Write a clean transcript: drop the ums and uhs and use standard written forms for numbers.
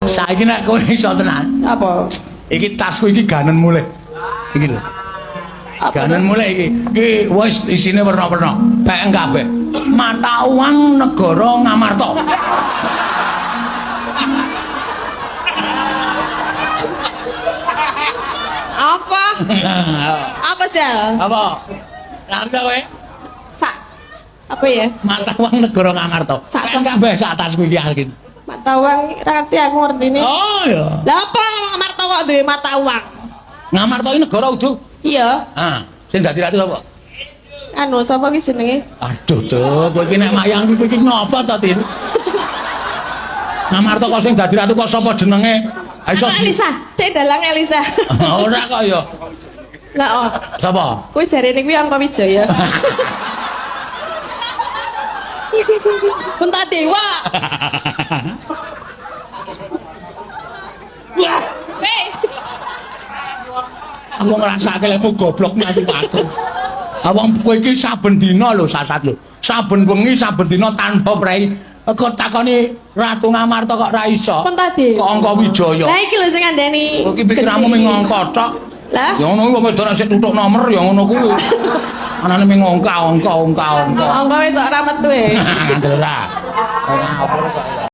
Saiki nek kowe iso tenan. Apa? Iki tasku iki ganen mulih. Iki lho. Ganen mulih iki. Iki wis isine werna-werna. Bae kabeh. Mata uang negara Ngamarta. Apa? Apa Jal? Apa? Ngerti kowe? Sak apa ya? Mata uang negara Ngamarta. Sak kabeh sak tasku iki yakin. Mata uang ngerti aku ngerti ini. Oh ya. Lah apa Ngamarta kok duwe mata uang? Ngamarta iki negara udu. Iya. Ah, sing dadi ratu sapa? Anu sapa ki jenenge? Aduh, Cuk, kowe iki nek mayang iki napa to, Tin? Ngamarta kok sing dadi ratu kok sapa jenenge? Ha iso Elisa, cek dalang Elisa. ora kok ya. Lah oh. Sapa? Kuwi jarene kuwi Angka Wijaya. Punta Dewa. Wah, Hei, aku ngrasake lemu goblok nganti aku. Awang kowe iki saben dina lho sasat lho. Saben wengi saben dina tanpa prei. Kok takoni Ratu Ngamarta kok ra iso. Punta Dewa. Kok Angka Wijaya. Lah iki lho sing ngandani. Kok iki pikirmu mung angka tok. Lah, Ya ngono kuwi wedok sik tutuk nomor ya ngono kuwi. Anane mung angka. angka wis ora metu e. Andel ra. Kayak apa kok.